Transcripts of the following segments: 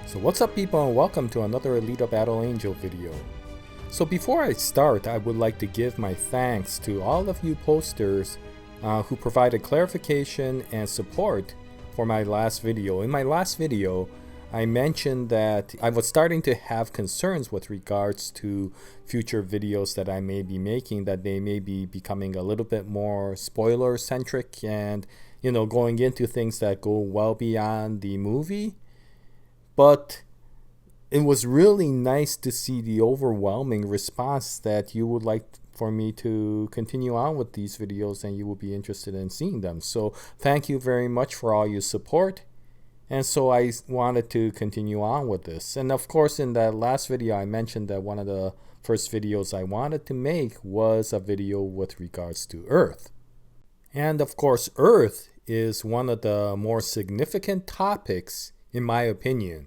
So what's up people, and welcome to another Alita Battle Angel video. So before I start, I would like to give my thanks to all of you posters who provided clarification and support for my last video. In my last video, I mentioned that I was starting to have concerns with regards to future videos that I may be making, that they may be becoming a little bit more spoiler centric and, going into things that go well beyond the movie. But it was really nice to see the overwhelming response that you would like for me to continue on with these videos and you will be interested in seeing them. So thank you very much for all your support. And so I wanted to continue on with this. And of course, in that last video, I mentioned that one of the first videos I wanted to make was a video with regards to Earth. And of course, Earth is one of the more significant topics in my opinion.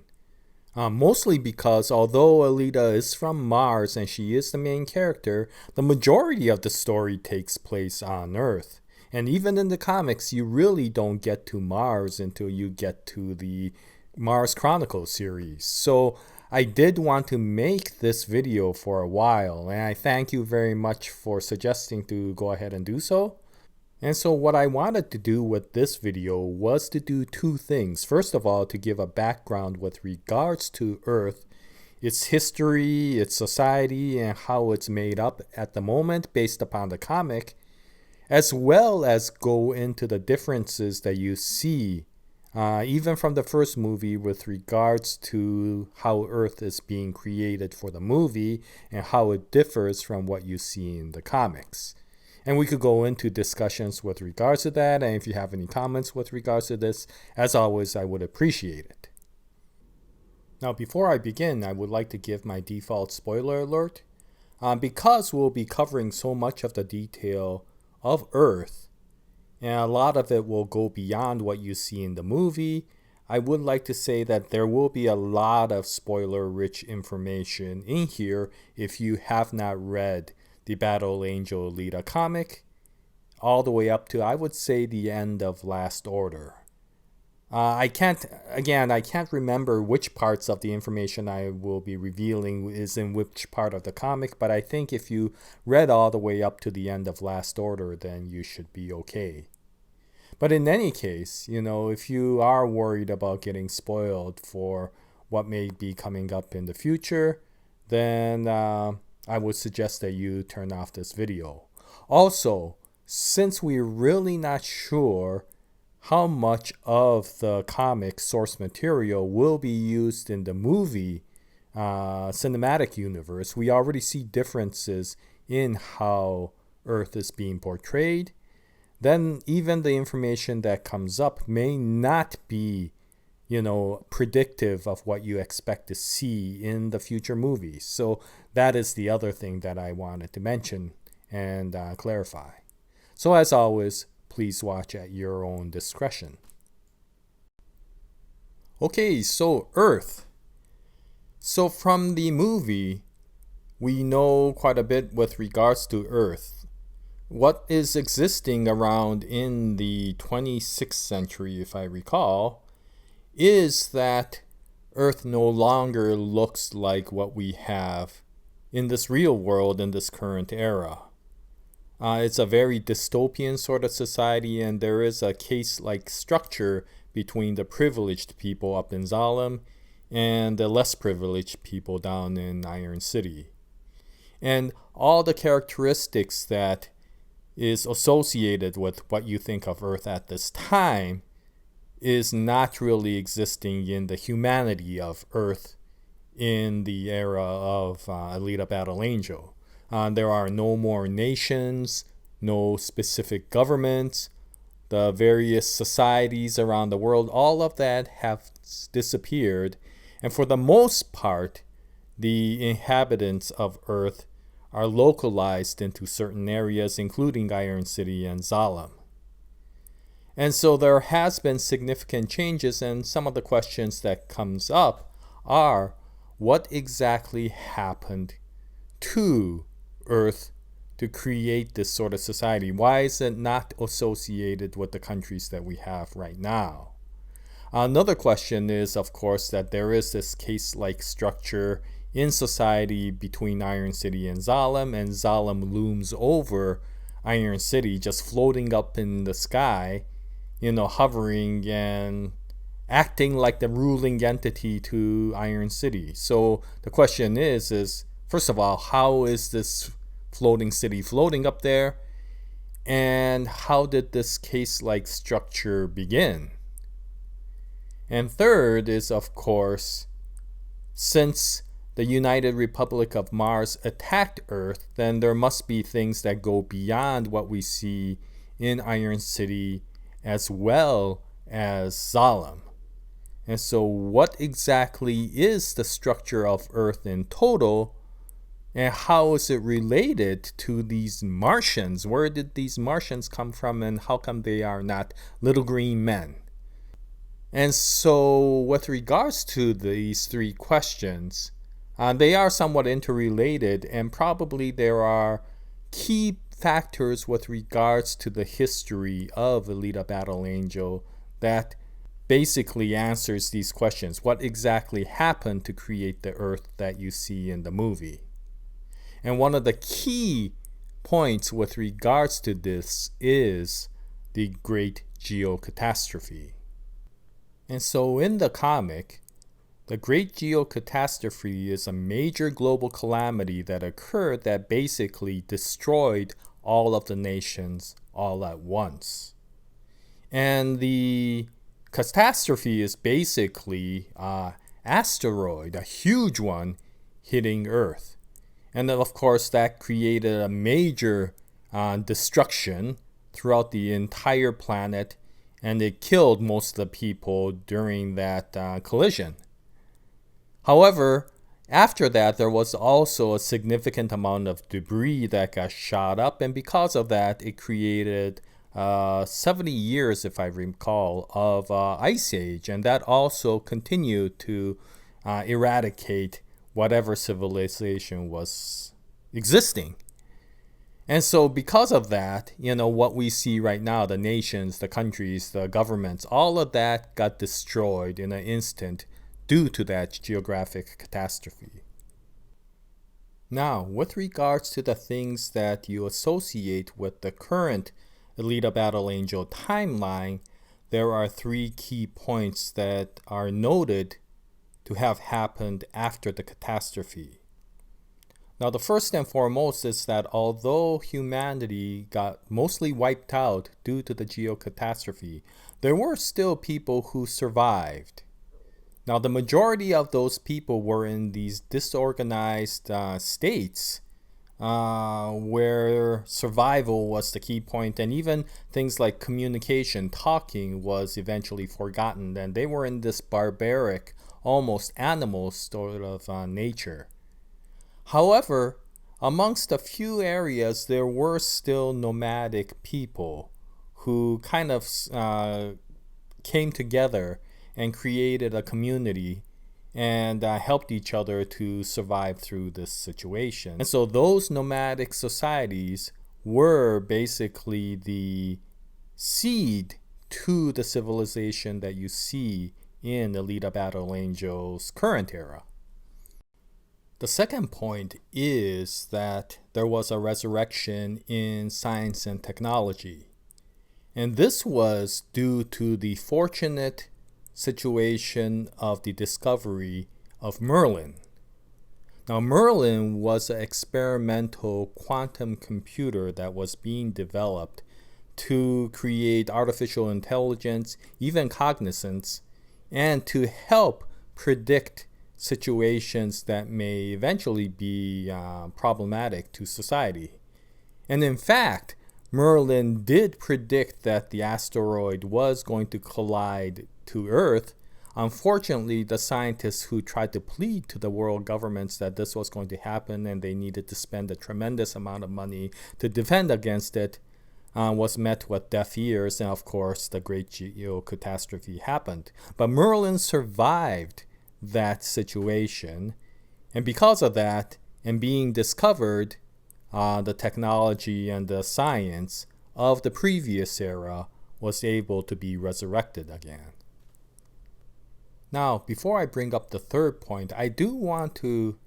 Mostly because although Alita is from Mars and she is the main character, the majority of the story takes place on Earth. And even in the comics, you really don't get to Mars until you get to the Mars Chronicles series. So I did want to make this video for a while, and I thank you very much for suggesting to go ahead and do so. And so what I wanted to do with this video was to do two things. First of all, to give a background with regards to Earth, its history, its society, and how it's made up at the moment based upon the comic, as well as go into the differences that you see, even from the first movie with regards to how Earth is being created for the movie and how it differs from what you see in the comics. And we could go into discussions with regards to that, and if you have any comments with regards to this, as always, I would appreciate it. Now, before I begin, I would like to give my default spoiler alert. Because we'll be covering so much of the detail of Earth, and a lot of it will go beyond what you see in the movie, I would like to say that there will be a lot of spoiler-rich information in here if you have not read the Battle Angel Alita comic, all the way up to, I would say, the end of Last Order. I can't remember which parts of the information I will be revealing is in which part of the comic, but I think if you read all the way up to the end of Last Order, then you should be okay. But in any case, if you are worried about getting spoiled for what may be coming up in the future, then I would suggest that you turn off this video. Also, since we're really not sure how much of the comic source material will be used in the movie cinematic universe, we already see differences in how Earth is being portrayed. Then even the information that comes up may not be predictive of what you expect to see in the future movies. So that is the other thing that I wanted to mention and clarify. So as always, please watch at your own discretion. Okay, so Earth. So from the movie, we know quite a bit with regards to Earth. What is existing around in the 26th century, if I recall, is that Earth no longer looks like what we have in this real world in this current era. It's a very dystopian sort of society, and there is a case-like structure between the privileged people up in Zalem and the less privileged people down in Iron City. And all the characteristics that is associated with what you think of Earth at this time is not really existing in the humanity of Earth in the era of Alita Battle Angel. There are no more nations, no specific governments, the various societies around the world, all of that have disappeared. And for the most part, the inhabitants of Earth are localized into certain areas, including Iron City and Zalem. And so there has been significant changes, and some of the questions that comes up are, what exactly happened to Earth to create this sort of society? Why is it not associated with the countries that we have right now? Another question is, of course, that there is this case-like structure in society between Iron City and Zalem looms over Iron City, just floating up in the sky, hovering and acting like the ruling entity to Iron City. So the question is first of all, how is this floating city floating up there? And how did this case-like structure begin? And third is, of course, since the United Republic of Mars attacked Earth, then there must be things that go beyond what we see in Iron City as well as Zalem. And so what exactly is the structure of Earth in total, and how is it related to these Martians? Where did these Martians come from, and how come they are not little green men? And so with regards to these three questions, they are somewhat interrelated, and probably there are key factors with regards to the history of Alita Battle Angel that basically answers these questions. What exactly happened to create the Earth that you see in the movie? And one of the key points with regards to this is the Great Geocatastrophe. And so in the comic, the Great Geocatastrophe is a major global calamity that occurred that basically destroyed all of the nations all at once. And the catastrophe is basically an asteroid, a huge one, hitting Earth. And then, of course, that created a major destruction throughout the entire planet, and it killed most of the people during that collision. However, after that, there was also a significant amount of debris that got shot up, and because of that, it created 70 years, if I recall, of Ice Age, and that also continued to eradicate whatever civilization was existing. And so because of that, what we see right now, the nations, the countries, the governments, all of that got destroyed in an instant due to that geographic catastrophe. Now, with regards to the things that you associate with the current Alita Battle Angel timeline, there are three key points that are noted to have happened after the catastrophe. Now, the first and foremost is that although humanity got mostly wiped out due to the geocatastrophe, there were still people who survived. Now, the majority of those people were in these disorganized states where survival was the key point, and even things like communication, talking, was eventually forgotten, and they were in this barbaric, almost animal sort of nature. However, amongst a few areas, there were still nomadic people who kind of came together and created a community and helped each other to survive through this situation. And so those nomadic societies were basically the seed to the civilization that you see in Alita Battle Angel's current era. The second point is that there was a resurrection in science and technology. And this was due to the fortunate situation of the discovery of Merlin. Now, Merlin was an experimental quantum computer that was being developed to create artificial intelligence, even cognizance, and to help predict situations that may eventually be problematic to society. And in fact, Merlin did predict that the asteroid was going to collide to Earth. Unfortunately, the scientists who tried to plead to the world governments that this was going to happen and they needed to spend a tremendous amount of money to defend against it was met with deaf ears, and of course the Great Geocatastrophe happened. But Merlin survived that situation, and because of that, and being discovered, the technology and the science of the previous era was able to be resurrected again. Now, before I bring up the third point, I do want to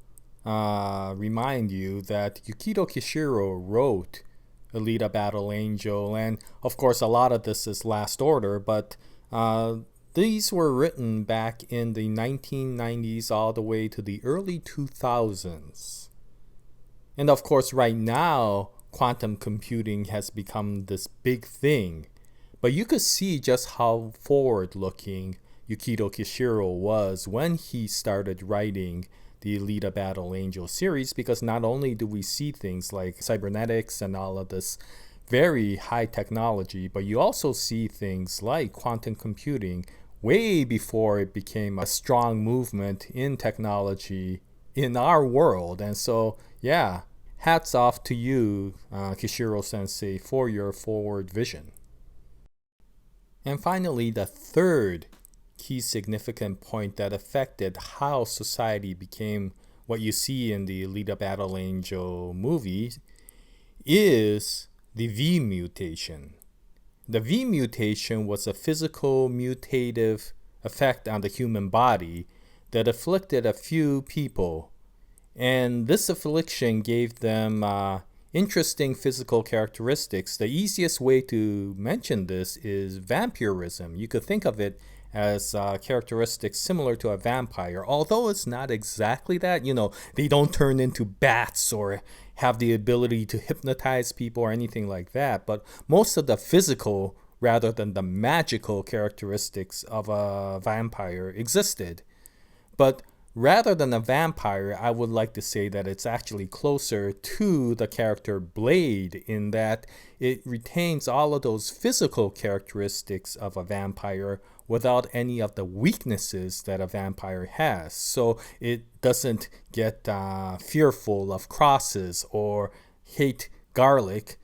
remind you that Yukito Kishiro wrote Alita Battle Angel, and of course a lot of this is Last Order, but these were written back in the 1990s all the way to the early 2000s. And of course right now, quantum computing has become this big thing. But you could see just how forward-looking Yukito Kishiro was when he started writing the Alita Battle Angel series, because not only do we see things like cybernetics and all of this very high technology, but you also see things like quantum computing way before it became a strong movement in technology in our world. And so, yeah, hats off to you, Kishiro Sensei, for your forward vision. And finally, the third key significant point that affected how society became what you see in the Alita Battle Angel movie is the V mutation. The V mutation was a physical mutative effect on the human body that afflicted a few people. And this affliction gave them interesting physical characteristics. The easiest way to mention this is vampirism. You could think of it as characteristics similar to a vampire, although it's not exactly that. You know, they don't turn into bats or have the ability to hypnotize people or anything like that, but most of the physical rather than the magical characteristics of a vampire existed. But rather than a vampire, I would like to say that it's actually closer to the character Blade in that it retains all of those physical characteristics of a vampire without any of the weaknesses that a vampire has. So it doesn't get fearful of crosses or hate garlic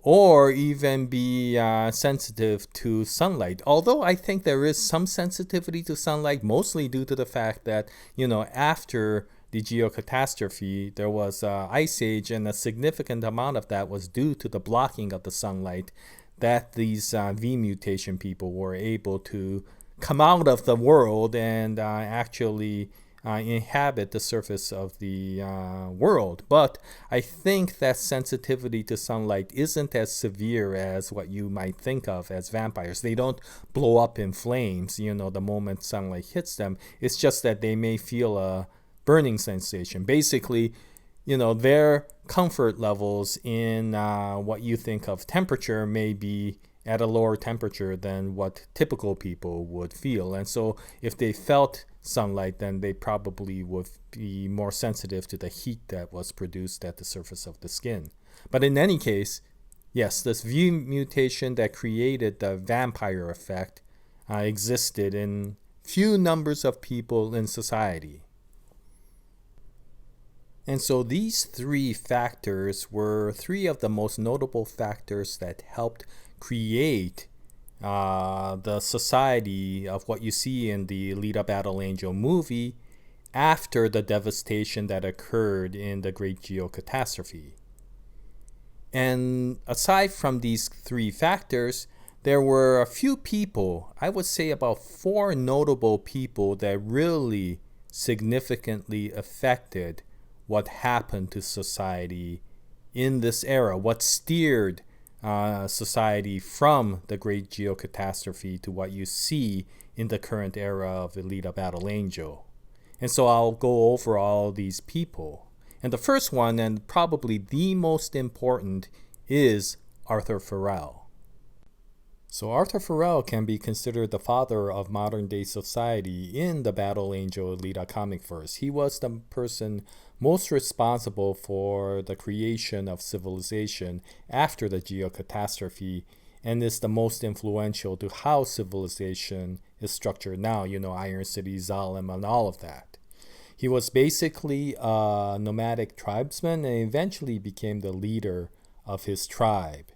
or even be sensitive to sunlight. Although I think there is some sensitivity to sunlight, mostly due to the fact that, you know, after the geocatastrophe, there was ice age, and a significant amount of that was due to the blocking of the sunlight that these V mutation people were able to come out of the world and actually inhabit the surface of the world. But I think that sensitivity to sunlight isn't as severe as what you might think of as vampires. They don't blow up in flames, you know, the moment sunlight hits them. It's just that they may feel a burning sensation. Basically, you know, their comfort levels in what you think of temperature may be at a lower temperature than what typical people would feel. And so if they felt sunlight, then they probably would be more sensitive to the heat that was produced at the surface of the skin. But in any case, yes, this V mutation that created the vampire effect existed in few numbers of people in society. And so these three factors were three of the most notable factors that helped create the society of what you see in the Alita Battle Angel movie after the devastation that occurred in the Great Geocatastrophe. And aside from these three factors, there were a few people, I would say about 4 notable people, that really significantly affected what happened to society in this era, what steered society from the Great Geocatastrophe to what you see in the current era of Alita Battle Angel. And so I'll go over all these people. And the first one, and probably the most important, is Arthur Ferrell. So Arthur Ferrell can be considered the father of modern day society in the Battle Angel Alita comic verse. He was the person most responsible for the creation of civilization after the geocatastrophe, and is the most influential to how civilization is structured now, you know, Iron City, Zalem, and all of that. He was basically a nomadic tribesman and eventually became the leader of his tribe.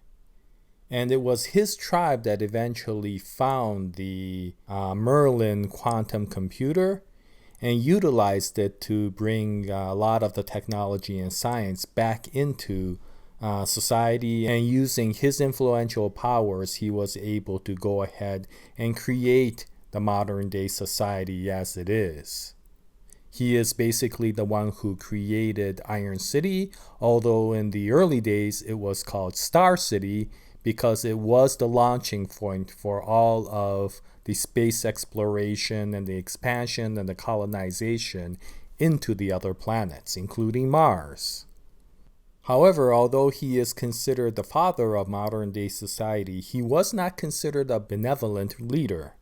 And it was his tribe that eventually found the Merlin quantum computer and utilized it to bring a lot of the technology and science back into society. And using his influential powers, he was able to go ahead and create the modern day society as it is. He is basically the one who created Iron City, although in the early days it was called Star City because it was the launching point for all of the space exploration and the expansion and the colonization into the other planets, including Mars. However, although he is considered the father of modern day society, he was not considered a benevolent leader.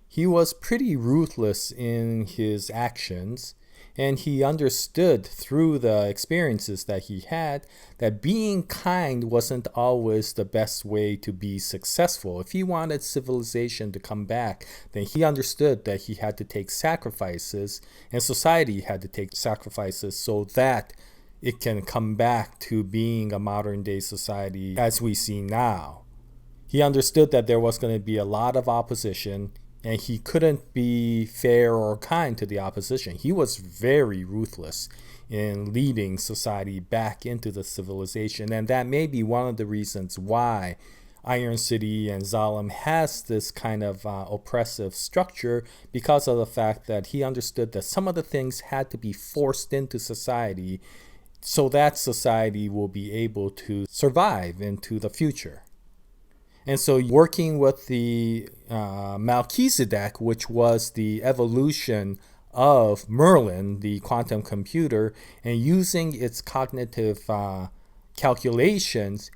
He was pretty ruthless in his actions, and he understood through the experiences that he had that being kind wasn't always the best way to be successful. If he wanted civilization to come back, then he understood that he had to take sacrifices, and society had to take sacrifices so that it can come back to being a modern day society as we see now. He understood that there was going to be a lot of opposition, and he couldn't be fair or kind to the opposition. He was very ruthless in leading society back into the civilization, and that may be one of the reasons why Iron City and Zalem has this kind of oppressive structure, because of the fact that he understood that some of the things had to be forced into society so that society will be able to survive into the future. And so working with the Melchizedek, which was the evolution of Merlin, the quantum computer, and using its cognitive calculations,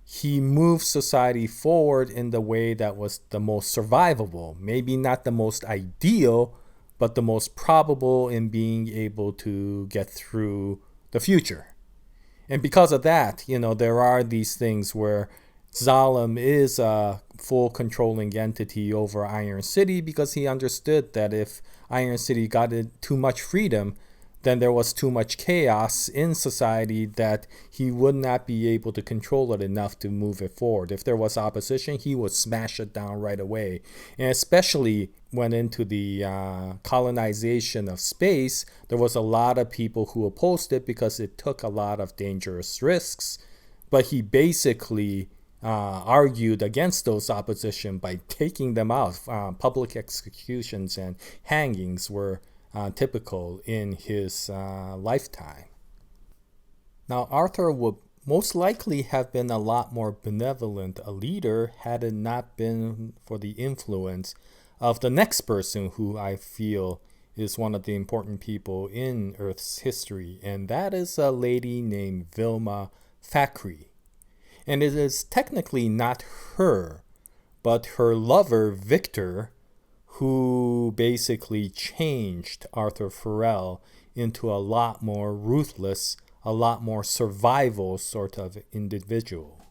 he moved society forward in the way that was the most survivable. Maybe not the most ideal, but the most probable in being able to get through the future. And because of that, there are these things where Zalem is a full controlling entity over Iron City, because he understood that if Iron City got too much freedom, then there was too much chaos in society that he would not be able to control it enough to move it forward. If there was opposition, he would smash it down right away. And especially when into the colonization of space, there was a lot of people who opposed it because it took a lot of dangerous risks. But he basically argued against those opposition by taking them out. Public executions and hangings were typical in his lifetime. Now, Arthur would most likely have been a lot more benevolent a leader had it not been for the influence of the next person who I feel is one of the important people in Earth's history, and that is a lady named Vilma Thackeray. And it is technically not her, but her lover, Victor, who basically changed Arthur Ferrell into a lot more ruthless, a lot more survival sort of individual.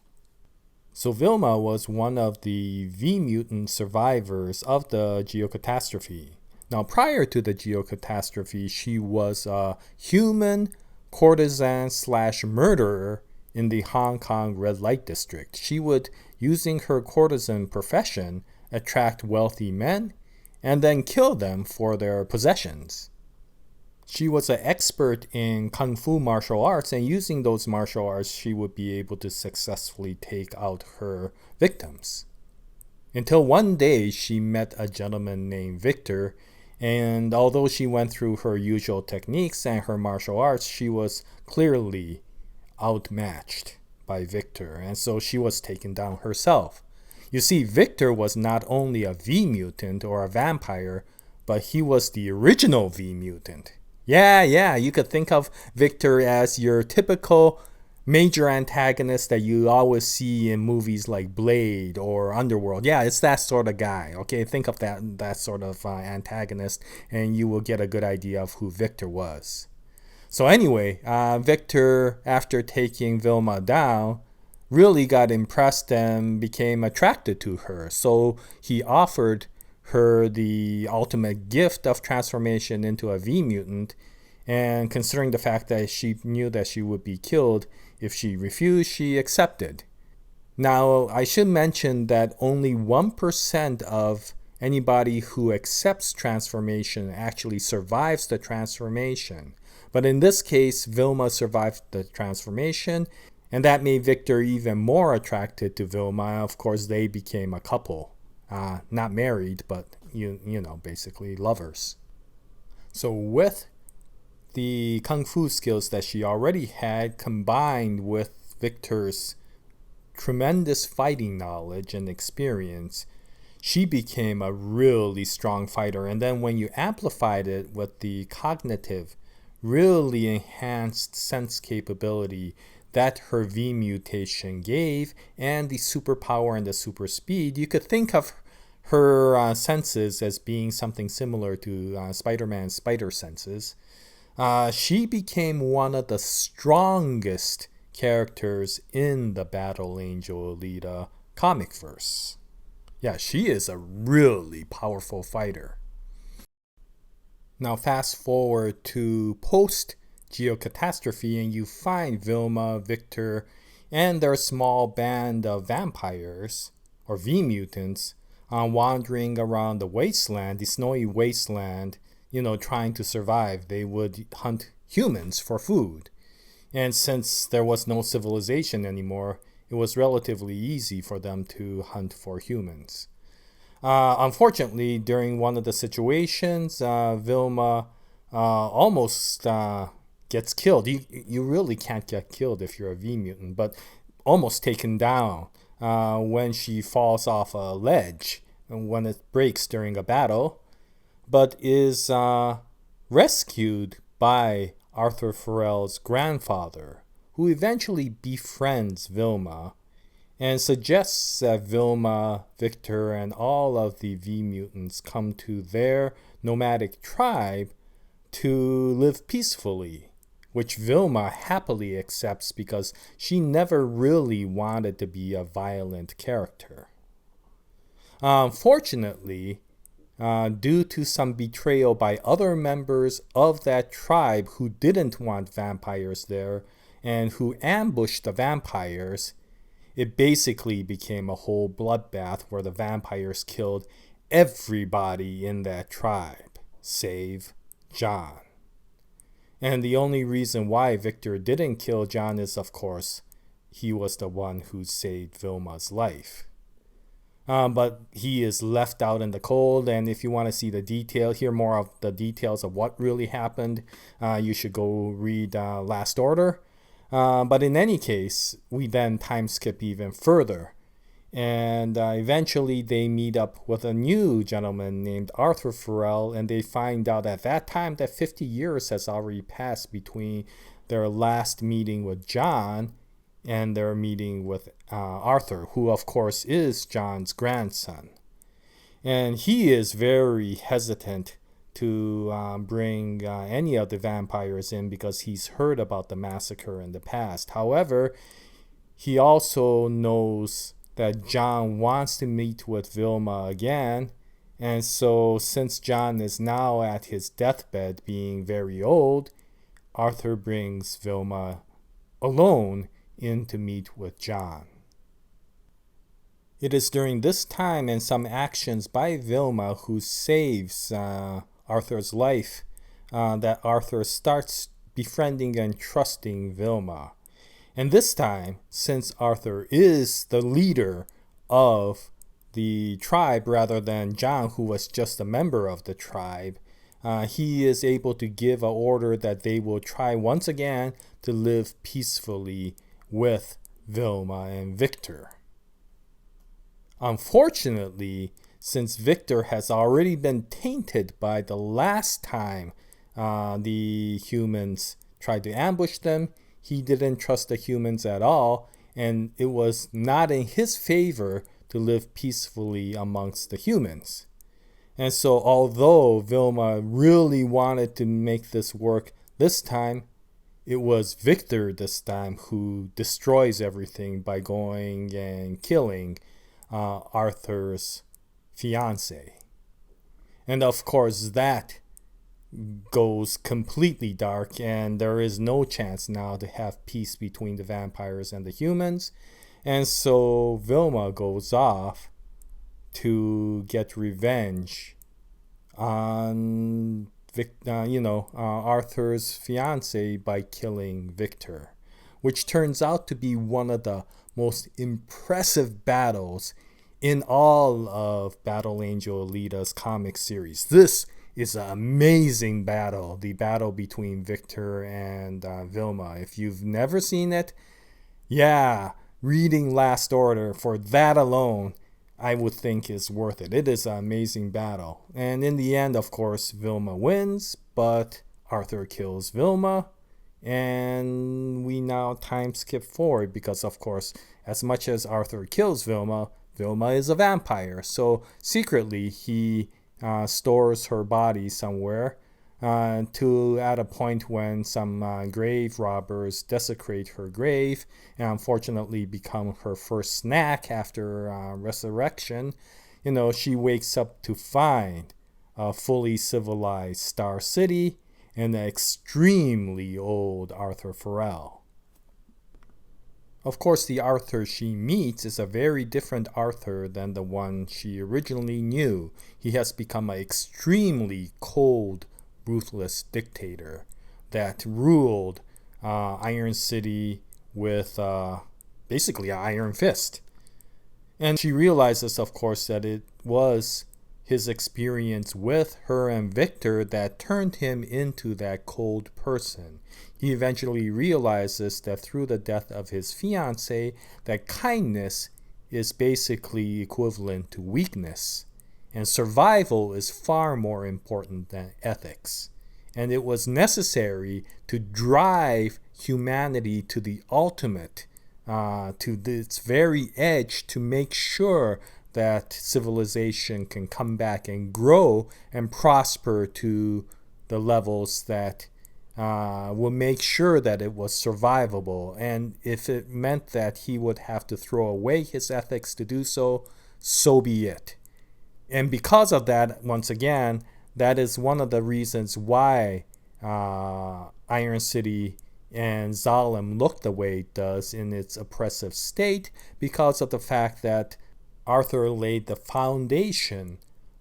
So Vilma was one of the V-mutant survivors of the geocatastrophe. Now, prior to the geocatastrophe, she was a human courtesan / murderer in the Hong Kong red light district. She would, using her courtesan profession, attract wealthy men and then kill them for their possessions. She was an expert in kung fu martial arts, and using those martial arts, she would be able to successfully take out her victims. Until one day, she met a gentleman named Victor, and although she went through her usual techniques and her martial arts, she was clearly outmatched by Victor, and so she was taken down herself. You see, Victor was not only a V-mutant or a vampire, but he was the original V-mutant. Yeah, you could think of Victor as your typical major antagonist that you always see in movies like Blade or Underworld. Yeah, it's that sort of guy. Okay, think of that sort of antagonist, and you will get a good idea of who Victor was. So anyway, Victor, after taking Vilma down, really got impressed and became attracted to her. So he offered her the ultimate gift of transformation into a V-mutant, and considering the fact that she knew that she would be killed if she refused, she accepted. Now, I should mention that only 1% of anybody who accepts transformation actually survives the transformation. But in this case, Vilma survived the transformation, and that made Victor even more attracted to Vilma. Of course, they became a couple Not married, but you know, basically lovers. So with the kung fu skills that she already had, combined with Victor's tremendous fighting knowledge and experience, she became a really strong fighter. And then when you amplified it with the cognitive, really enhanced sense capability that her V mutation gave, and the superpower and the super speed, you could think of her senses as being something similar to Spider-Man's spider senses. She became one of the strongest characters in the Battle Angel Alita comic verse. Yeah, she is a really powerful fighter. Now fast forward to post Geocatastrophe, and you find Vilma, Victor, and their small band of vampires, or V-mutants, wandering around the wasteland, the snowy wasteland, trying to survive. They would hunt humans for food. And since there was no civilization anymore, it was relatively easy for them to hunt for humans. Unfortunately, during one of the situations, Vilma almost gets killed. You really can't get killed if you're a V-mutant, but almost taken down when she falls off a ledge when it breaks during a battle, but is rescued by Arthur Ferrell's grandfather, who eventually befriends Vilma and suggests that Vilma, Victor, and all of the V-mutants come to their nomadic tribe to live peacefully, which Vilma happily accepts because she never really wanted to be a violent character. Fortunately, due to some betrayal by other members of that tribe who didn't want vampires there and who ambushed the vampires, it basically became a whole bloodbath where the vampires killed everybody in that tribe, save John. And the only reason why Victor didn't kill John is, of course, he was the one who saved Vilma's life. But he is left out in the cold, and if you want to see the detail, hear more of the details of what really happened, you should go read Last Order. But in any case, we then time skip even further. And eventually they meet up with a new gentleman named Arthur Ferrell, and they find out at that time that 50 years has already passed between their last meeting with John and their meeting with Arthur, who of course is John's grandson. And he is very hesitant to bring any of the vampires in because he's heard about the massacre in the past. However, he also knows that John wants to meet with Vilma again, and so since John is now at his deathbed being very old, Arthur brings Vilma alone in to meet with John. It is during this time and some actions by Vilma, who saves Arthur's life, that Arthur starts befriending and trusting Vilma. And this time, since Arthur is the leader of the tribe rather than John, who was just a member of the tribe, he is able to give an order that they will try once again to live peacefully with Vilma and Victor. Unfortunately, since Victor has already been tainted by the last time the humans tried to ambush them, he didn't trust the humans at all, and it was not in his favor to live peacefully amongst the humans. And so although Vilma really wanted to make this work this time, it was Victor this time who destroys everything by going and killing Arthur's fiance. And of course that goes completely dark, and there is no chance now to have peace between the vampires and the humans. And so Vilma goes off to get revenge on Arthur's fiance by killing Victor, which turns out to be one of the most impressive battles in all of Battle Angel Alita's comic series. This is an amazing battle, the battle between Victor and Vilma. If you've never seen it, yeah, reading Last Order for that alone, I would think is worth it. It is an amazing battle. And in the end, of course, Vilma wins, but Arthur kills Vilma. And we now time skip forward because, of course, as much as Arthur kills Vilma, Vilma is a vampire. So secretly, he stores her body somewhere to at a point when some grave robbers desecrate her grave and unfortunately become her first snack after resurrection. You know, she wakes up to find a fully civilized Star City and the extremely old Arthur Ferrell. Of course, the Arthur she meets is a very different Arthur than the one she originally knew. He has become an extremely cold, ruthless dictator that ruled Iron City with basically an iron fist. And she realizes, of course, that it was his experience with her and Victor that turned him into that cold person. He eventually realizes that through the death of his fiancée, that kindness is basically equivalent to weakness, and survival is far more important than ethics. And it was necessary to drive humanity to the ultimate, to its very edge, to make sure that civilization can come back and grow and prosper to the levels that will make sure that it was survivable. And if it meant that he would have to throw away his ethics to do so, so be it. And because of that, once again, that is one of the reasons why Iron City and Zalem look the way it does in its oppressive state, because of the fact that Arthur laid the foundation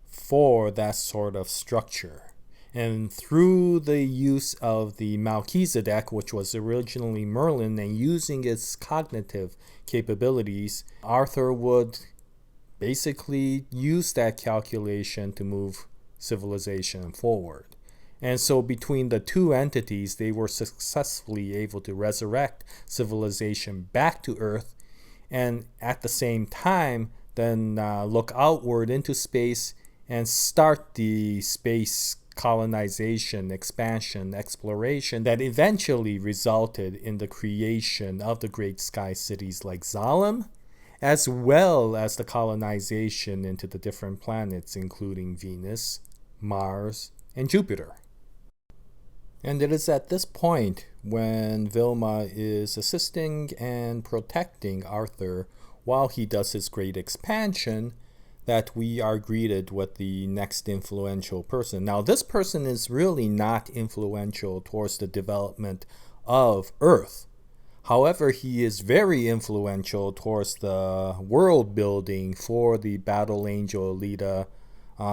for that sort of structure. And through the use of the Melchizedek, which was originally Merlin, and using its cognitive capabilities, Arthur would basically use that calculation to move civilization forward. And so between the two entities, they were successfully able to resurrect civilization back to Earth, and at the same time, then look outward into space and start the space colonization, expansion, exploration that eventually resulted in the creation of the great sky cities like Zalem, as well as the colonization into the different planets, including Venus, Mars, and Jupiter. And it is at this point when Vilma is assisting and protecting Arthur while he does his great expansion that we are greeted with the next influential person. Now, this person is really not influential towards the development of Earth. However, he is very influential towards the world building for the Battle Angel Alita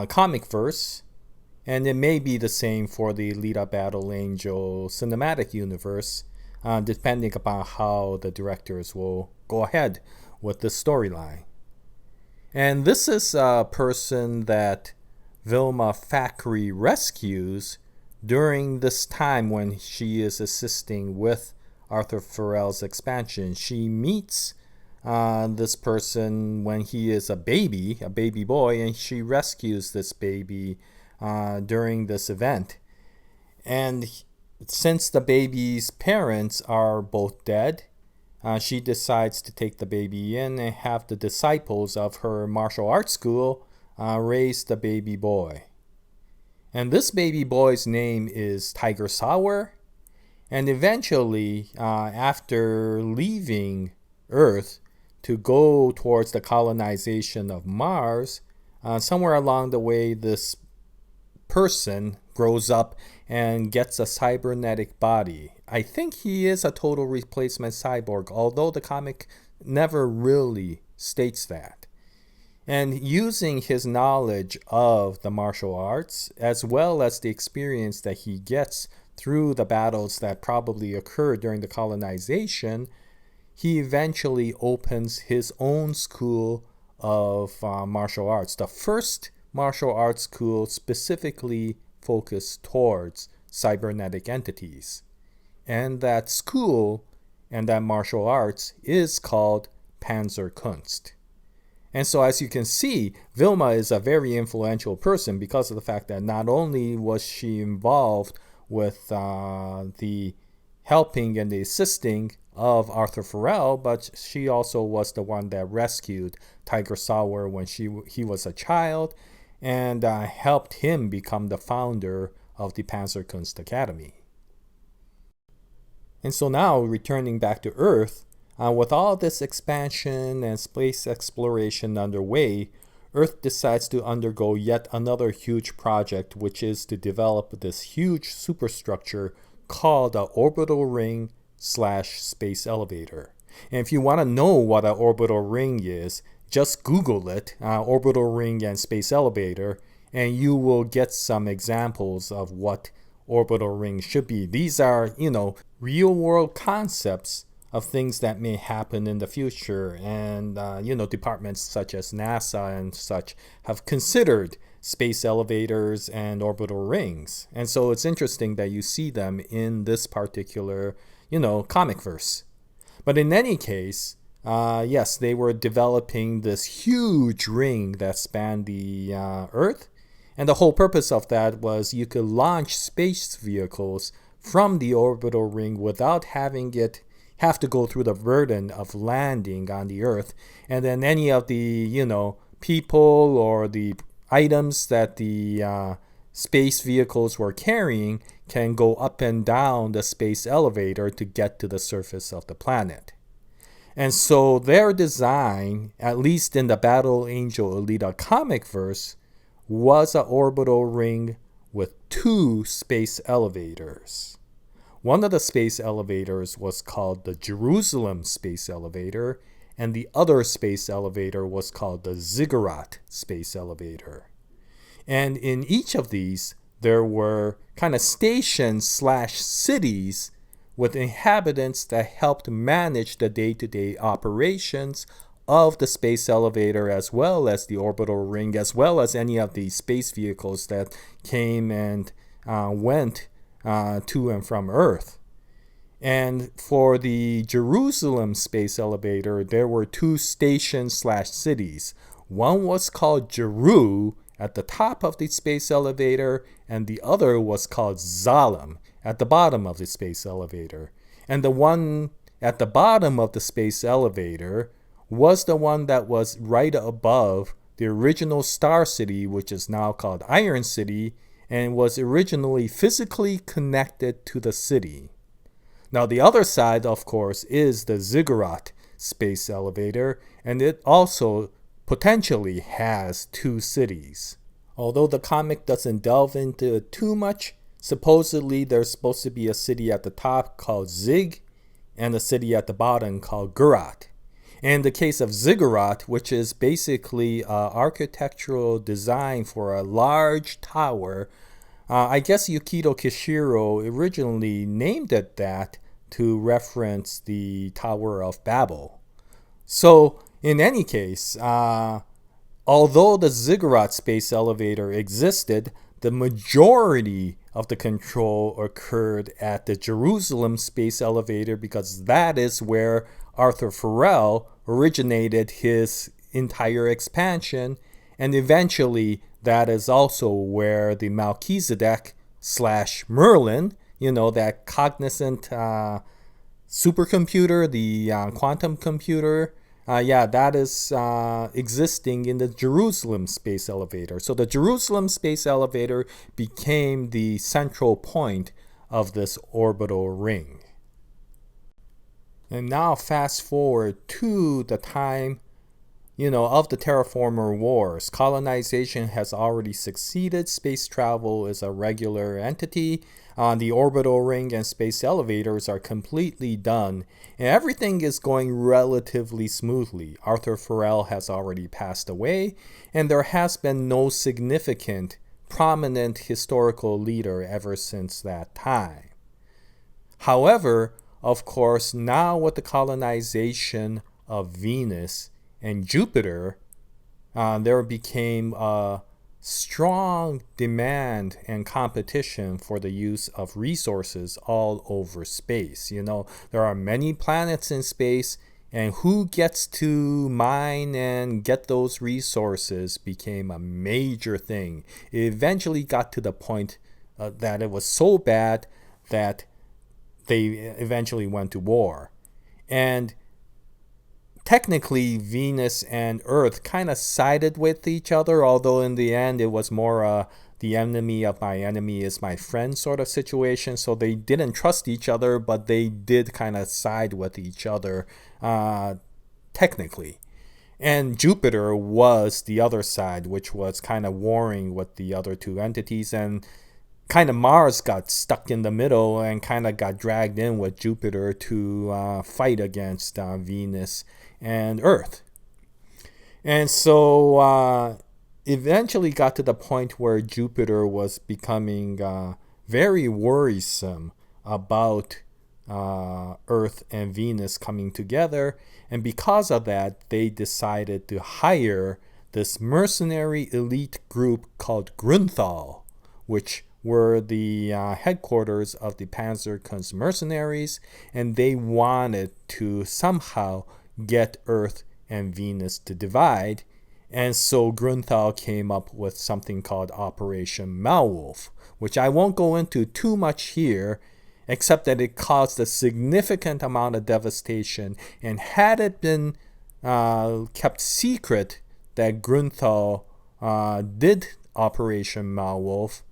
comic verse. And it may be the same for the Alita Battle Angel cinematic universe, depending upon how the directors will go ahead with the storyline. And this is a person that Vilma Thackeray rescues during this time when she is assisting with Arthur Ferrell's expansion. She meets this person when he is a baby boy, and she rescues this baby during this event. And since the baby's parents are both dead, she decides to take the baby in and have the disciples of her martial arts school raise the baby boy. And this baby boy's name is Tiger Sour. And eventually, after leaving Earth to go towards the colonization of Mars, somewhere along the way, this person grows up and gets a cybernetic body. I think he is a total replacement cyborg, although the comic never really states that. And using his knowledge of the martial arts, as well as the experience that he gets through the battles that probably occurred during the colonization, he eventually opens his own school of martial arts. The first martial arts school specifically focused towards cybernetic entities. And that school and that martial arts is called Panzerkunst. And so as you can see, Vilma is a very influential person because of the fact that not only was she involved with the helping and the assisting of Arthur Ferrell, but she also was the one that rescued Tiger Sauer when he was a child and helped him become the founder of the Panzerkunst Academy. And so now, returning back to Earth, with all this expansion and space exploration underway, Earth decides to undergo yet another huge project, which is to develop this huge superstructure called the Orbital Ring / Space Elevator. And if you want to know what an orbital ring is, just Google it, Orbital Ring and Space Elevator, and you will get some examples of what orbital rings should be. These are, real world concepts of things that may happen in the future. And, departments such as NASA and such have considered space elevators and orbital rings. And so it's interesting that you see them in this particular, comic verse. But in any case, yes, they were developing this huge ring that spanned the Earth. And the whole purpose of that was you could launch space vehicles from the orbital ring without having it have to go through the burden of landing on the Earth. And then any of the, people or the items that the space vehicles were carrying can go up and down the space elevator to get to the surface of the planet. And so their design, at least in the Battle Angel Alita comic verse, was an orbital ring with 2 space elevators. One of the space elevators was called the Jerusalem Space Elevator, and the other space elevator was called the Ziggurat Space Elevator. And in each of these, there were kind of stations / cities with inhabitants that helped manage the day-to-day operations of the space elevator, as well as the orbital ring, as well as any of the space vehicles that came and went to and from Earth. And for the Jerusalem Space Elevator, there were 2 stations / cities. One was called Jeru at the top of the space elevator, and the other was called Zalem at the bottom of the space elevator. And the one at the bottom of the space elevator was the one that was right above the original Star City, which is now called Iron City, and was originally physically connected to the city. Now the other side, of course, is the Ziggurat Space Elevator, and it also potentially has 2 cities. Although the comic doesn't delve into it too much, supposedly there's supposed to be a city at the top called Zig, and a city at the bottom called Gurat. In the case of Ziggurat, which is basically architectural design for a large tower, I guess Yukito Kishiro originally named it that to reference the Tower of Babel. So, in any case, although the Ziggurat space elevator existed, the majority of the control occurred at the Jerusalem space elevator because that is where Arthur Ferrell originated his entire expansion, and eventually that is also where the Melchizedek / Merlin, that cognizant supercomputer, the quantum computer, that is existing in the Jerusalem space elevator. So the Jerusalem space elevator became the central point of this orbital ring. And now fast forward to the time, of the Terraformer Wars. Colonization has already succeeded. Space travel is a regular entity. The orbital ring and space elevators are completely done. And everything is going relatively smoothly. Arthur Ferrell has already passed away, and there has been no significant, prominent historical leader ever since that time. However, of course, now with the colonization of Venus and Jupiter, there became a strong demand and competition for the use of resources all over space. You know, there are many planets in space, and who gets to mine and get those resources became a major thing. It eventually got to the point that it was so bad that they eventually went to war. And technically, Venus and Earth kind of sided with each other, although in the end it was more the enemy of my enemy is my friend sort of situation. So they didn't trust each other, but they did kind of side with each other technically. And Jupiter was the other side, which was kind of warring with the other two entities. And kind of Mars got stuck in the middle and kind of got dragged in with Jupiter to fight against Venus and Earth. And so eventually got to the point where Jupiter was becoming very worrisome about Earth and Venus coming together. And because of that, they decided to hire this mercenary elite group called Grunthal, which were the headquarters of the Panzerkunst mercenaries, and they wanted to somehow get Earth and Venus to divide. And so Grunthal came up with something called Operation Malwolf, which I won't go into too much here, except that it caused a significant amount of devastation. And had it been kept secret that Grunthal did Operation Malwolf,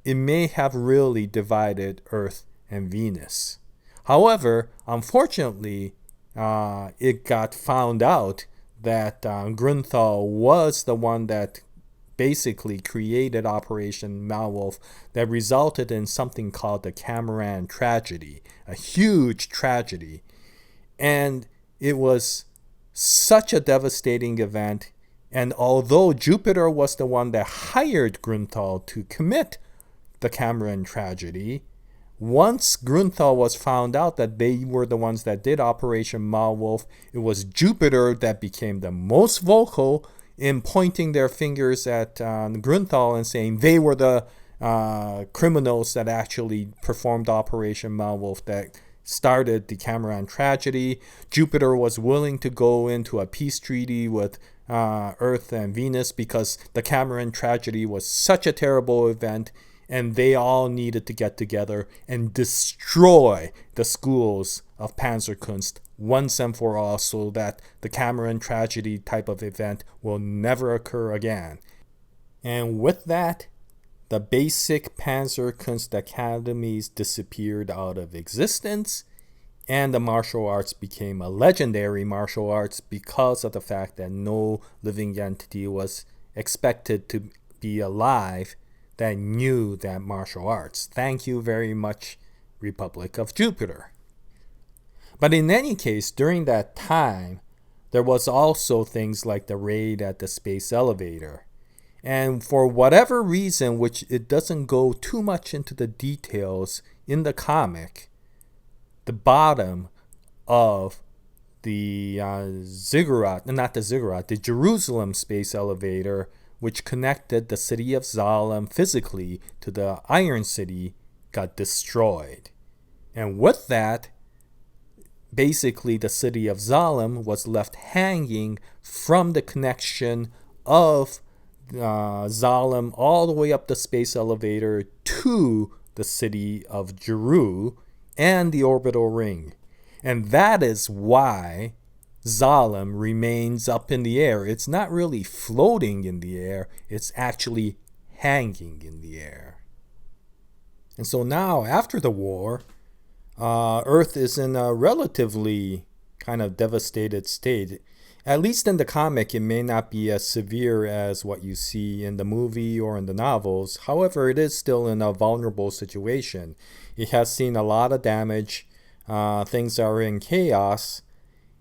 it may have really divided Earth and Venus. However, unfortunately, it got found out that Grunthal was the one that basically created Operation Malwolf that resulted in something called the Cameron tragedy, a huge tragedy. And it was such a devastating event. And although Jupiter was the one that hired Grunthal to commit the Cameron tragedy, once Grunthal was found out that they were the ones that did Operation Malwolf, it was Jupiter that became the most vocal in pointing their fingers at Grunthal and saying they were the criminals that actually performed Operation Malwolf that started the Cameron tragedy. Jupiter was willing to go into a peace treaty with Earth and Venus because the Cameron tragedy was such a terrible event, and they all needed to get together and destroy the schools of Panzerkunst once and for all so that the Cameron tragedy type of event will never occur again. And with that, the basic Panzerkunst academies disappeared out of existence, and the martial arts became a legendary martial arts because of the fact that no living entity was expected to be alive that knew that martial arts. Thank you very much, Republic of Jupiter. But in any case, during that time, there was also things like the raid at the space elevator. And for whatever reason, which it doesn't go too much into the details in the comic, the bottom of the the Jerusalem space elevator, which connected the city of Zalem physically to the Iron City, got destroyed. And with that, basically the city of Zalem was left hanging from the connection of Zalem all the way up the space elevator to the city of Jeru and the Orbital Ring. And that is why Zalem remains up in the air. It's not really floating in the air, it's actually hanging in the air. And so now, after the war, Earth is in a relatively kind of devastated state. At least in the comic, it may not be as severe as what you see in the movie or in the novels. However, it is still in a vulnerable situation. It has seen a lot of damage. Things are in chaos.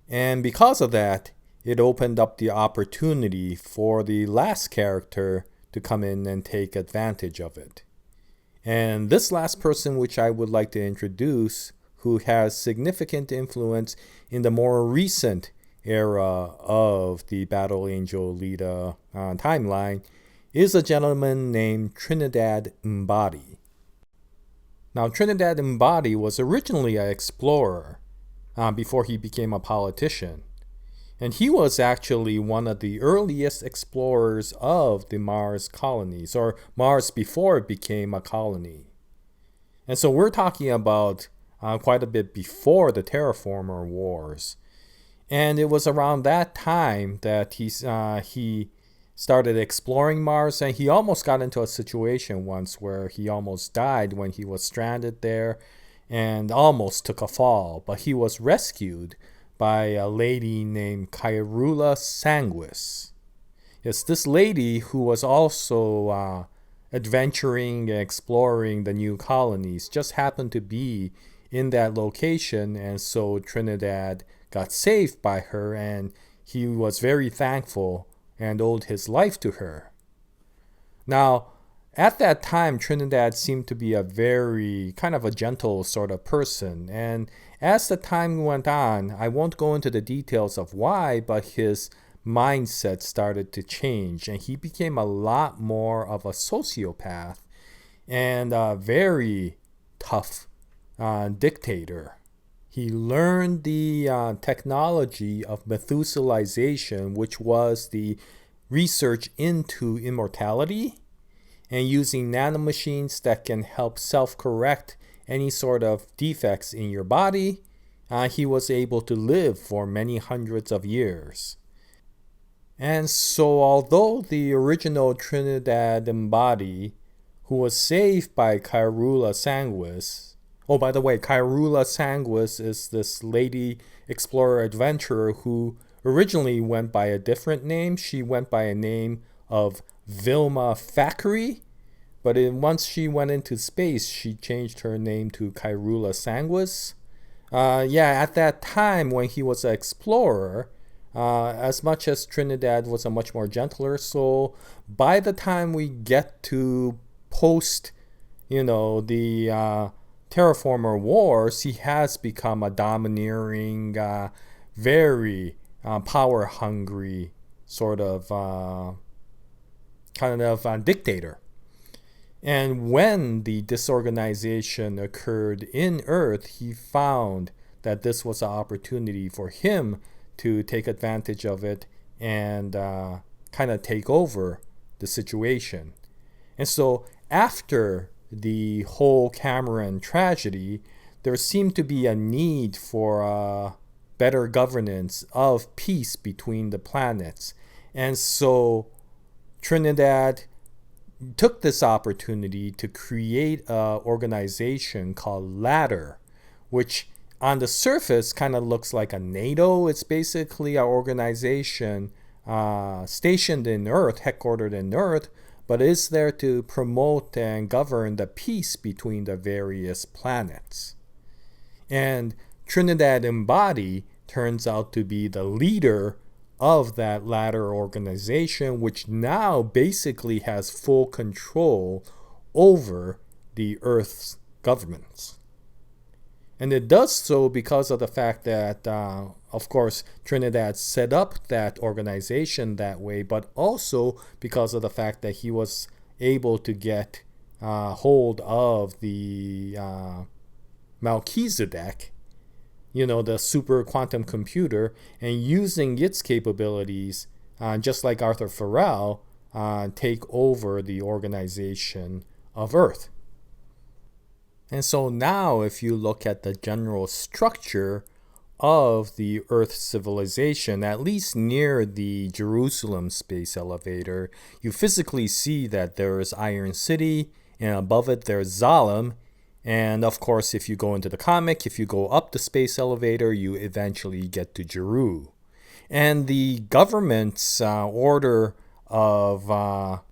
And because of that, it opened up the opportunity for the last character to come in and take advantage of it. And this last person, which I would like to introduce, who has significant influence in the more recent era of the Battle Angel Alita timeline is a gentleman named Trinidad Embody. Now, Trinidad Embody was originally an explorer before he became a politician. And he was actually one of the earliest explorers of the Mars colonies, or Mars before it became a colony. And so we're talking about quite a bit before the Terraformer Wars. And it was around that time that he started exploring Mars, and he almost got into a situation once where he almost died when he was stranded there and almost took a fall. But he was rescued by a lady named Kairula Sanguis. It's this lady who was also adventuring and exploring the new colonies, just happened to be in that location, and so Trinidad got saved by her, and he was very thankful and owed his life to her. Now, at that time, Trinidad seemed to be a very kind of a gentle sort of person, and as the time went on, I won't go into the details of why, but his mindset started to change, and he became a lot more of a sociopath and a very tough dictator. He learned the technology of Methuselization, which was the research into immortality, and using nanomachines that can help self-correct any sort of defects in your body, he was able to live for many hundreds of years. And so although the original Trinidad Embody, who was saved by Kairula Sanguis, oh, by the way, Kairula Sanguis is this lady explorer adventurer who originally went by a different name. She went by a name of Vilma Thackeray, but once she went into space, she changed her name to Kairula Sanguis. At that time when he was an explorer, as much as Trinidad was a much more gentler soul, by the time we get to post, the Terraformer Wars, he has become a domineering, very power-hungry sort of dictator. And when the disorganization occurred in Earth, he found that this was an opportunity for him to take advantage of it and kind of take over the situation. And so after the whole Cameron tragedy, there seemed to be a need for better governance of peace between the planets. And so Trinidad took this opportunity to create an organization called Ladder, which on the surface kind of looks like a NATO. It's basically an organization stationed in Earth, headquartered in Earth, but is there to promote and govern the peace between the various planets. And Trinidad Embody turns out to be the leader of that latter organization, which now basically has full control over the Earth's governments. And it does so because of the fact that, of course, Trinidad set up that organization that way, but also because of the fact that he was able to get hold of the Melchizedek, the super quantum computer, and using its capabilities, just like Arthur Ferrell, take over the organization of Earth. And so now if you look at the general structure of the Earth civilization, at least near the Jerusalem space elevator, you physically see that there is Iron City, and above it there's Zalem. And of course, if you go into the comic, if you go up the space elevator, you eventually get to Jeru. And the government's order of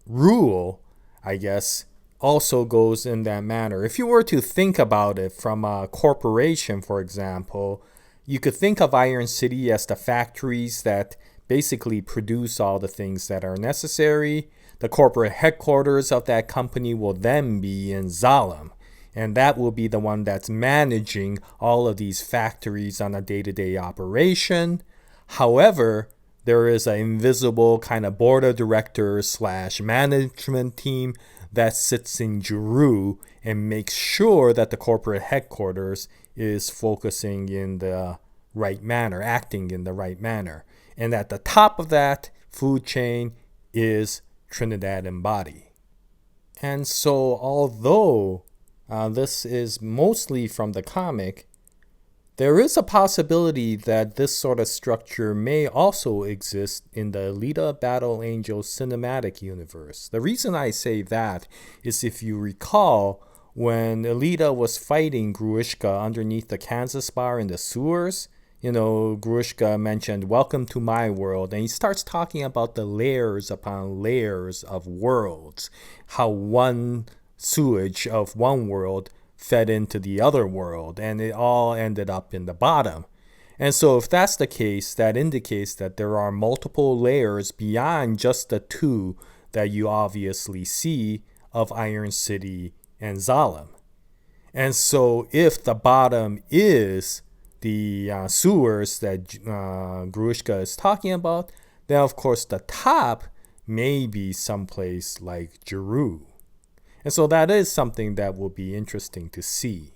rule, I guess, also goes in that manner. If you were to think about it from a corporation, for example, you could think of Iron City as the factories that basically produce all the things that are necessary. The corporate headquarters of that company will then be in Zalem. And that will be the one that's managing all of these factories on a day-to-day operation. However, there is an invisible kind of board of directors / management team that sits in Jeru and makes sure that the corporate headquarters is focusing in the right manner, acting in the right manner. And at the top of that food chain is Trinidad Embody. And so although this is mostly from the comic, there is a possibility that this sort of structure may also exist in the Alita Battle Angel cinematic universe. The reason I say that is if you recall, when Alita was fighting Gruishka underneath the Kansas bar in the sewers, Gruishka mentioned, "Welcome to my world," and he starts talking about the layers upon layers of worlds, how one sewage of one world fed into the other world, and it all ended up in the bottom. And so if that's the case, that indicates that there are multiple layers beyond just the two that you obviously see of Iron City and Zalem. And so if the bottom is the sewers that Gruishka is talking about, then of course the top may be someplace like Jeru. And so that is something that will be interesting to see.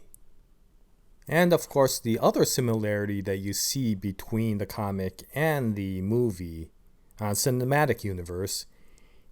And of course, the other similarity that you see between the comic and the movie cinematic universe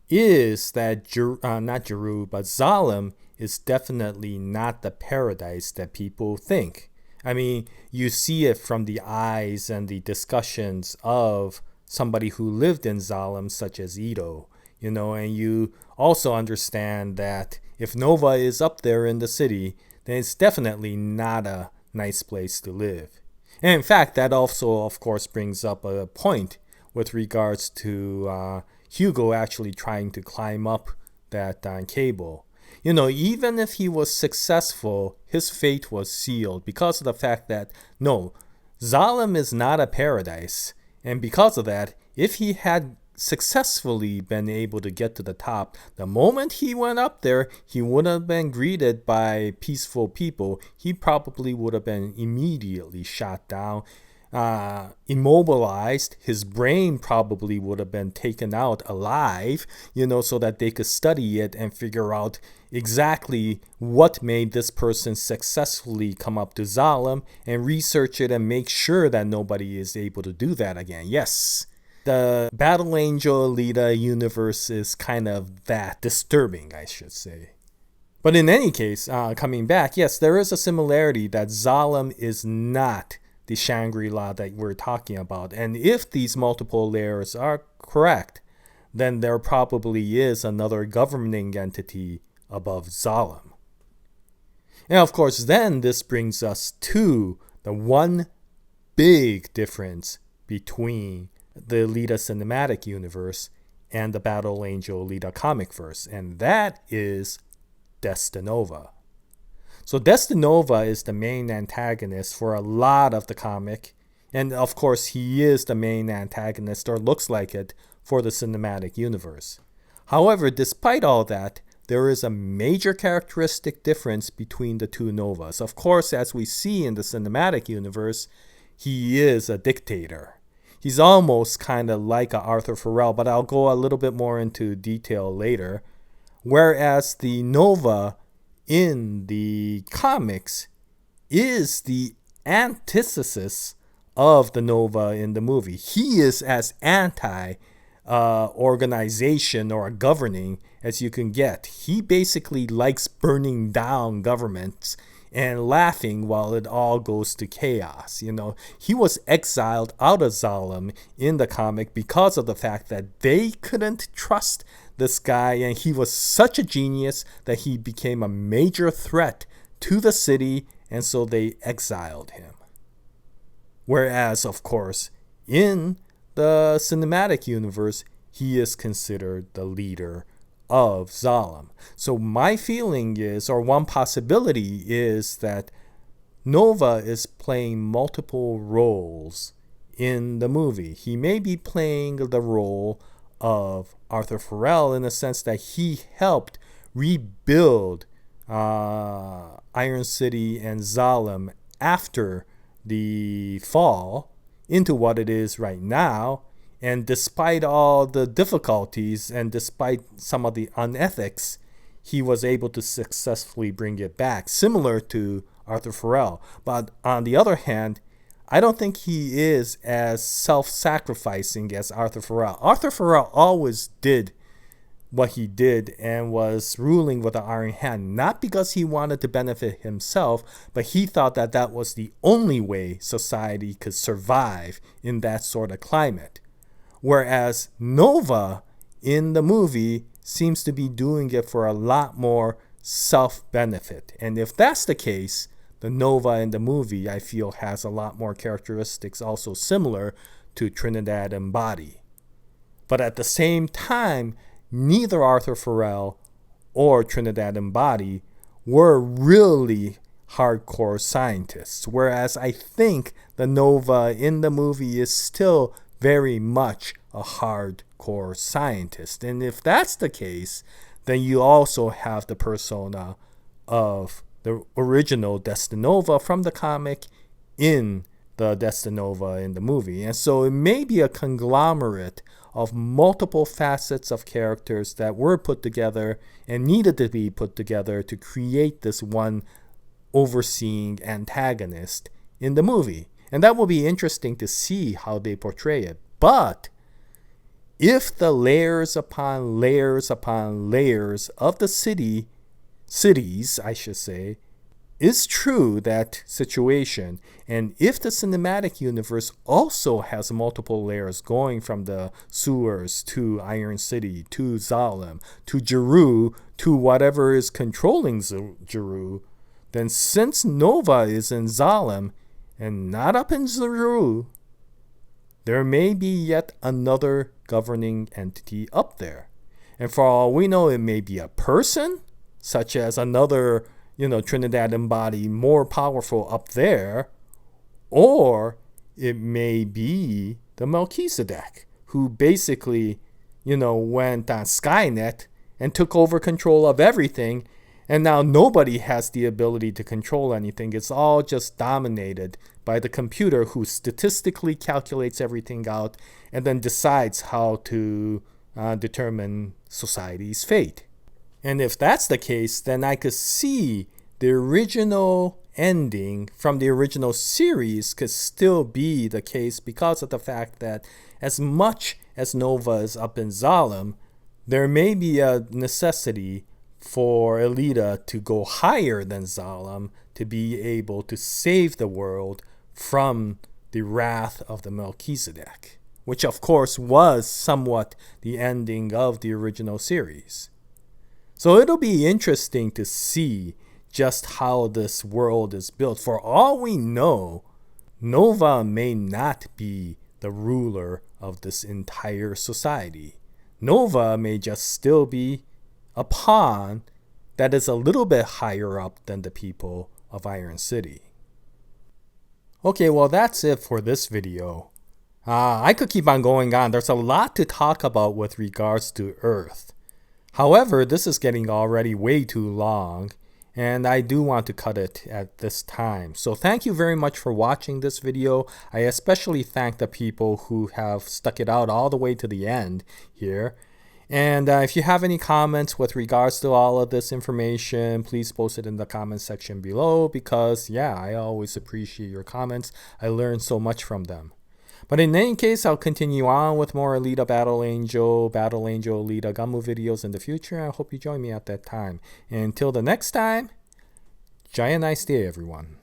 is that not Jeru, but Zalem is definitely not the paradise that people think. I mean, you see it from the eyes and the discussions of somebody who lived in Zalem, such as Ido, and you also understand that if Nova is up there in the city, then it's definitely not a nice place to live. And in fact, that also, of course, brings up a point with regards to Hugo actually trying to climb up that cable. Even if he was successful, his fate was sealed because of the fact that, no, Zalem is not a paradise. And because of that, if he had successfully been able to get to the top, the moment he went up there, he would have been greeted by peaceful people. He probably would have been immediately shot down, immobilized. His brain probably would have been taken out alive, so that they could study it and figure out exactly what made this person successfully come up to Zalem and research it and make sure that nobody is able to do that again. Yes. The Battle Angel Alita universe is kind of that disturbing, I should say. But in any case, coming back, yes, there is a similarity that Zalem is not the Shangri-La that we're talking about. And if these multiple layers are correct, then there probably is another governing entity above Zalem. And of course, then this brings us to the one big difference between the Alita cinematic universe and the Battle Angel Alita comic verse, and that is Destinova. So Destinova is the main antagonist for a lot of the comic, and of course he is the main antagonist, or looks like it, for the cinematic universe. However, despite all that, there is a major characteristic difference between the two Novas. Of course, as we see in the cinematic universe, he is a dictator. He's almost kind of like a Arthur Ferrell, but I'll go a little bit more into detail later. Whereas the Nova in the comics is the antithesis of the Nova in the movie. He is as anti organization or governing as you can get. He basically likes burning down governments and laughing while it all goes to chaos. He was exiled out of Zalem in the comic because of the fact that they couldn't trust this guy, and he was such a genius that he became a major threat to the city, and so they exiled him. Whereas, of course, in the cinematic universe, he is considered the leader of Zalem. So my feeling is, or one possibility is, that Nova is playing multiple roles in the movie. He may be playing the role of Arthur Ferrell in the sense that he helped rebuild Iron City and Zalem after the fall. into what it is right now. And despite all the difficulties and despite some of the unethics, he was able to successfully bring it back, similar to Arthur Ferrell. But on the other hand, I don't think he is as self-sacrificing as Arthur Ferrell. Arthur Ferrell always did what he did and was ruling with an iron hand, not because he wanted to benefit himself, but he thought that that was the only way society could survive in that sort of climate. Whereas Nova in the movie seems to be doing it for a lot more self-benefit. And if that's the case, the Nova in the movie, I feel, has a lot more characteristics also similar to Trinidad Embody. But at the same time, neither Arthur Ferrell or Trinidad Embody were really hardcore scientists, whereas I think the Nova in the movie is still very much a hardcore scientist. And if that's the case, then you also have the persona of the original Destinova from the comic in the Destinova in the movie. And so it may be a conglomerate of multiple facets of characters that were put together and needed to be put together to create this one overseeing antagonist in the movie. And that will be interesting to see how they portray it. But if the layers upon layers upon layers of the cities, I should say, is true, that situation, and if the cinematic universe also has multiple layers going from the sewers to Iron City to Zalem to Jeru to whatever is controlling Jeru, then since Nova is in Zalem and not up in Jeru, there may be yet another governing entity up there. And for all we know, it may be a person, such as another, Trinidad Embody, more powerful up there, or it may be the Melchizedek, who basically, went on Skynet and took over control of everything, and now nobody has the ability to control anything. It's all just dominated by the computer, who statistically calculates everything out and then decides how to determine society's fate. And if that's the case, then I could see the original ending from the original series could still be the case, because of the fact that as much as Nova is up in Zalem, there may be a necessity for Alita to go higher than Zalem to be able to save the world from the wrath of the Melchizedek, which of course was somewhat the ending of the original series. So it'll be interesting to see just how this world is built. For all we know, Nova may not be the ruler of this entire society. Nova may just still be a pawn that is a little bit higher up than the people of Iron City. Okay, well, that's it for this video. I could keep on going on. There's a lot to talk about with regards to Earth. However, this is getting already way too long, and I do want to cut it at this time. So thank you very much for watching this video. I especially thank the people who have stuck it out all the way to the end here. And if you have any comments with regards to all of this information, please post it in the comment section below, because I always appreciate your comments. I learn so much from them. But in any case, I'll continue on with more Alita Battle Angel Alita GUNNM videos in the future. I hope you join me at that time. And until the next time, Jaya, nice day, everyone.